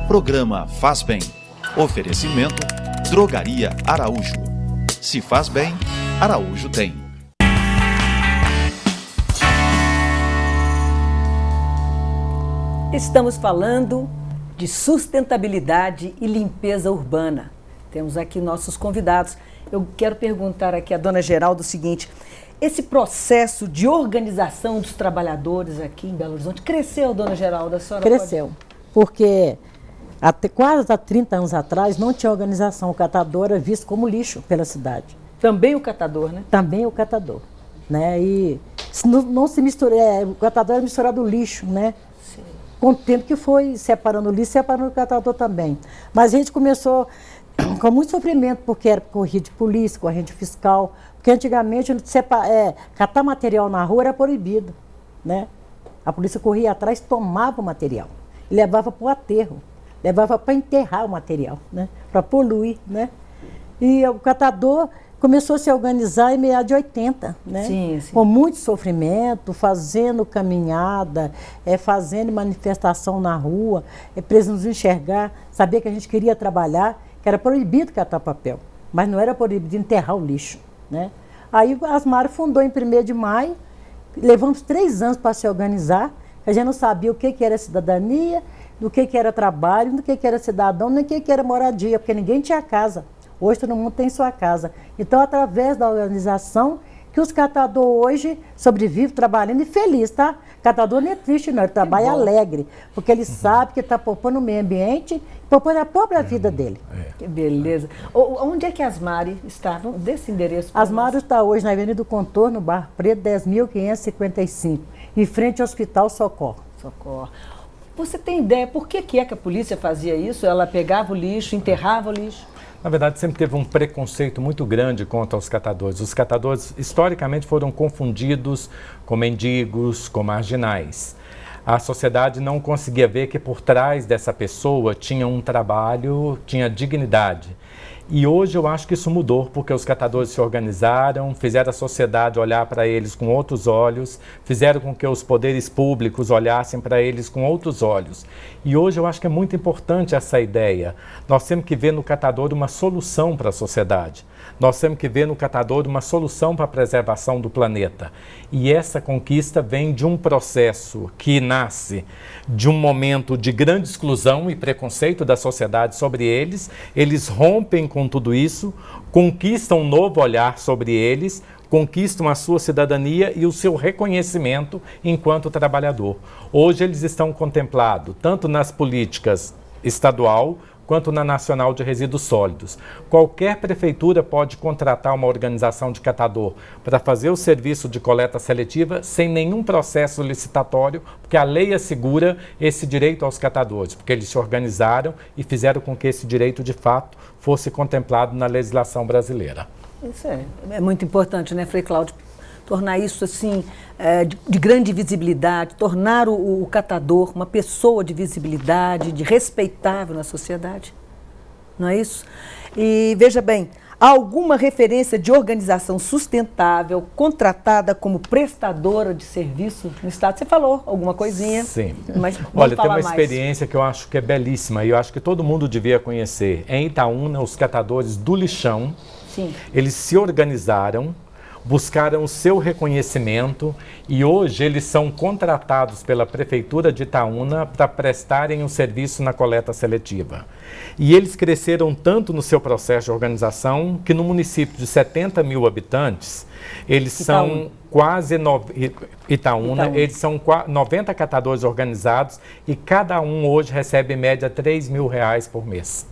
Programa Faz Bem. Oferecimento Drogaria Araújo. Se faz bem, Araújo tem. Estamos falando de sustentabilidade e limpeza urbana. Temos aqui nossos convidados. Eu quero perguntar aqui à dona Geralda o seguinte: esse processo de organização dos trabalhadores aqui em Belo Horizonte cresceu, dona Geralda? A senhora cresceu, porque quase há 30 anos atrás não tinha organização. O catador era visto como lixo pela cidade. Também o catador, né? Também o catador, né? E não se mistura, o catador era misturado o lixo, né? Sim. Com o tempo que foi separando o lixo, separando o catador também. Mas a gente começou com muito sofrimento, porque era corrida de polícia, corrente fiscal, porque antigamente catar material na rua era proibido, né? A polícia corria atrás, tomava o material e levava para o aterro, levava para enterrar o material, né? Para poluir, né? E o catador começou a se organizar em meados de 80, né? Sim, sim. Com muito sofrimento, fazendo caminhada, fazendo manifestação na rua, para eles nos enxergar, saber que a gente queria trabalhar, que era proibido catar papel, mas não era proibido enterrar o lixo, né? Aí a Asmário fundou em 1º de maio, levamos 3 anos para se organizar, a gente não sabia o que era cidadania, do que era trabalho, do que era cidadão, nem o que era moradia, porque ninguém tinha casa. Hoje todo mundo tem sua casa. Então, através da organização, que os catadores hoje sobrevivem trabalhando e feliz, tá? Catador não é triste, não, ele trabalha alegre, porque ele sabe que está poupando o meio ambiente, poupando a própria vida dele. Que beleza. Onde é que as Asmário está? Desse endereço? Asmário está hoje na Avenida do Contorno, Barra Preto, 10.555, em frente ao Hospital Socorro. Socorro. Você tem ideia por que a polícia fazia isso? Ela pegava o lixo, enterrava o lixo? Na verdade, sempre teve um preconceito muito grande contra os catadores. Os catadores, historicamente, foram confundidos com mendigos, com marginais. A sociedade não conseguia ver que por trás dessa pessoa tinha um trabalho, tinha dignidade. E hoje eu acho que isso mudou, porque os catadores se organizaram, fizeram a sociedade olhar para eles com outros olhos, fizeram com que os poderes públicos olhassem para eles com outros olhos. E hoje eu acho que é muito importante essa ideia. Nós temos que ver no catador uma solução para a sociedade. Nós temos que ver no catador uma solução para a preservação do planeta. E essa conquista vem de um processo que nasce de um momento de grande exclusão e preconceito da sociedade sobre eles. Eles rompem com tudo isso, conquistam um novo olhar sobre eles, conquistam a sua cidadania e o seu reconhecimento enquanto trabalhador. Hoje eles estão contemplados tanto nas políticas estadual quanto na Nacional de Resíduos Sólidos. Qualquer prefeitura pode contratar uma organização de catador para fazer o serviço de coleta seletiva sem nenhum processo licitatório, porque a lei assegura esse direito aos catadores, porque eles se organizaram e fizeram com que esse direito, de fato, fosse contemplado na legislação brasileira. Isso é muito importante, né, Frei Cláudio? Tornar isso assim de grande visibilidade, tornar o catador uma pessoa de visibilidade, de respeitável na sociedade, não é isso? E veja bem, há alguma referência de organização sustentável contratada como prestadora de serviço no Estado? Você falou alguma coisinha? Sim. Mas olha, tem uma experiência que eu acho que é belíssima e eu acho que todo mundo devia conhecer. Em Itaúna, os catadores do lixão, sim, eles se organizaram, buscaram o seu reconhecimento e hoje eles são contratados pela Prefeitura de Itaúna para prestarem um serviço na coleta seletiva. E eles cresceram tanto no seu processo de organização que no município de 70 mil habitantes, eles são quase... Itaúna, eles são 90 catadores organizados e cada um hoje recebe em média R$3 mil por mês.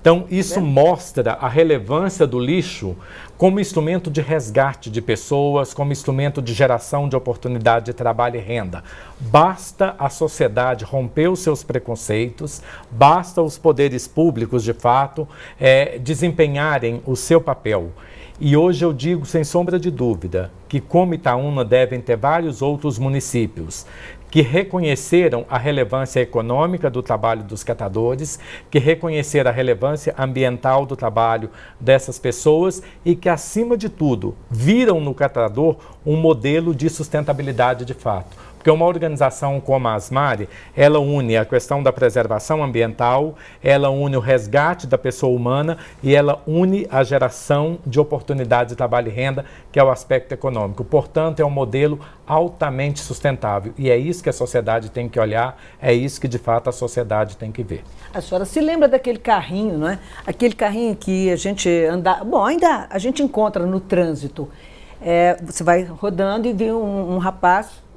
Então, isso mostra a relevância do lixo como instrumento de resgate de pessoas, como instrumento de geração de oportunidade de trabalho e renda. Basta a sociedade romper os seus preconceitos, basta os poderes públicos, de fato, desempenharem o seu papel. E hoje eu digo, sem sombra de dúvida, que como Itaúna devem ter vários outros municípios que reconheceram a relevância econômica do trabalho dos catadores, que reconheceram a relevância ambiental do trabalho dessas pessoas e que, acima de tudo, viram no catador um modelo de sustentabilidade de fato. Porque uma organização como a Asmari, ela une a questão da preservação ambiental, ela une o resgate da pessoa humana e ela une a geração de oportunidades de trabalho e renda, que é o aspecto econômico. Portanto, é um modelo altamente sustentável. E é isso que a sociedade tem que olhar, é isso que, de fato, a sociedade tem que ver. A senhora se lembra daquele carrinho, não é? Aquele carrinho que a gente anda... Bom, ainda a gente encontra no trânsito. Você vai rodando e vê um rapaz...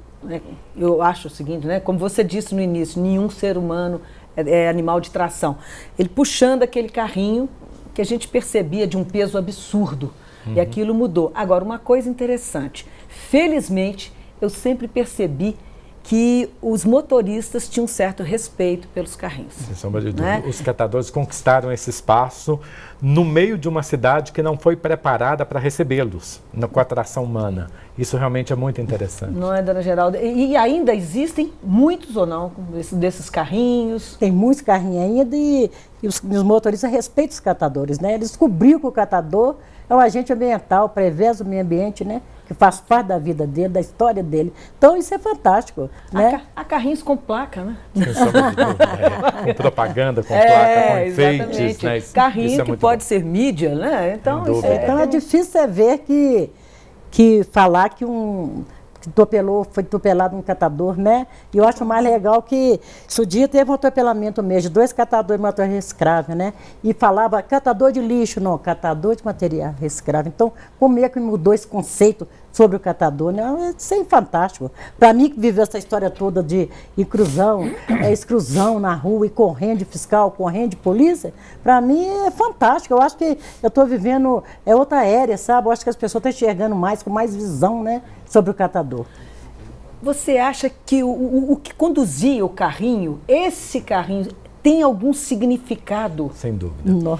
Eu acho o seguinte, né? Como você disse no início, nenhum ser humano é animal de tração. Ele puxando aquele carrinho que a gente percebia de um peso absurdo. E aquilo mudou. Agora, uma coisa interessante. Felizmente, eu sempre percebi que os motoristas tinham certo respeito pelos carrinhos. Sem sombra de dúvida. Né? Os catadores conquistaram esse espaço no meio de uma cidade que não foi preparada para recebê-los, com a atração humana. Isso realmente é muito interessante. Não é, dona Geralda? E ainda existem muitos ou não desses carrinhos? Tem muitos carrinhos ainda e os motoristas respeitam os catadores, né? Eles descobriram que o catador é um agente ambiental, preveza o meio ambiente, né? Que faz parte da vida dele, da história dele. Então, isso é fantástico, né? Há carrinhos com placa, né? Sem sombra de dúvida, com propaganda, com placa, com enfeites. Né? Carrinho que pode ser mídia, né? Então, então é difícil você ver que falar que foi atropelado um catador, né? E eu acho mais legal que esse dia teve um atropelamento mesmo, 2 catadores de material reciclável, né? E falava catador de lixo, não, catador de material reciclável. Então, como é que mudou esse conceito sobre o catador, né? Isso é fantástico. Para mim, que viveu essa história toda de inclusão, exclusão na rua e correndo de fiscal, correndo de polícia, para mim é fantástico. Eu acho que eu estou vivendo outra era, sabe? Eu acho que as pessoas estão enxergando mais, com mais visão, né, sobre o catador. Você acha que o que conduzia o carrinho, esse carrinho, tem algum significado? Sem dúvida.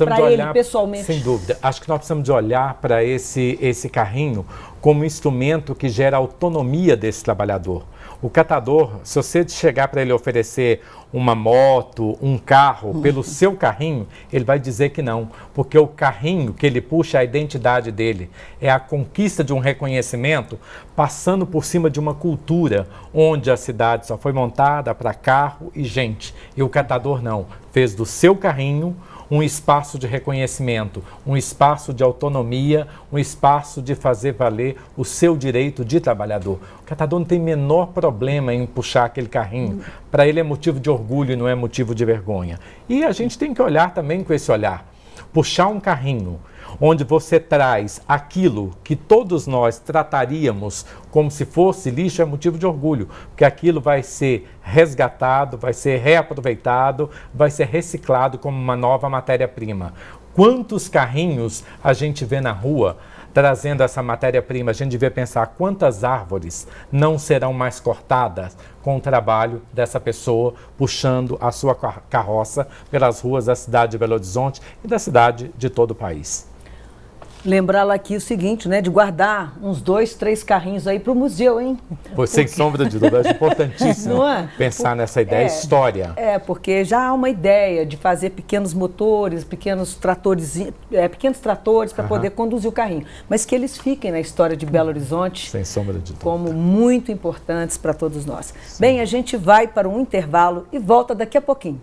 Para ele, pessoalmente? Sem dúvida. Acho que nós precisamos de olhar para esse carrinho como um instrumento que gera autonomia desse trabalhador. O catador, se você chegar para ele oferecer uma moto, um carro, pelo seu carrinho, ele vai dizer que não, porque o carrinho que ele puxa é a identidade dele, é a conquista de um reconhecimento, passando por cima de uma cultura onde a cidade só foi montada para carro e gente, e o catador não, fez do seu carrinho um espaço de reconhecimento, um espaço de autonomia, um espaço de fazer valer o seu direito de trabalhador. O catador não tem menor problema em puxar aquele carrinho. Para ele é motivo de orgulho e não é motivo de vergonha. E a gente tem que olhar também com esse olhar. Puxar um carrinho onde você traz aquilo que todos nós trataríamos como se fosse lixo é motivo de orgulho, porque aquilo vai ser resgatado, vai ser reaproveitado, vai ser reciclado como uma nova matéria-prima. Quantos carrinhos a gente vê na rua trazendo essa matéria-prima? A gente devia pensar quantas árvores não serão mais cortadas com o trabalho dessa pessoa puxando a sua carroça pelas ruas da cidade de Belo Horizonte e da cidade de todo o país. Lembrar lá aqui o seguinte, né, de guardar uns 2, 3 carrinhos aí para o museu, hein? Sem sombra de dúvida, é importantíssimo pensar nessa ideia, história. Porque já há uma ideia de fazer pequenos motores, pequenos tratores para poder conduzir o carrinho, mas que eles fiquem na história de Belo Horizonte, sem sombra de dúvida, como muito importantes para todos nós. Sim. Bem, a gente vai para um intervalo e volta daqui a pouquinho.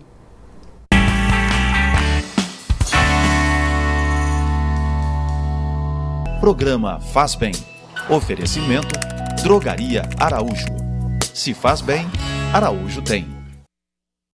Programa Faz Bem. Oferecimento Drogaria Araújo. Se faz bem, Araújo tem.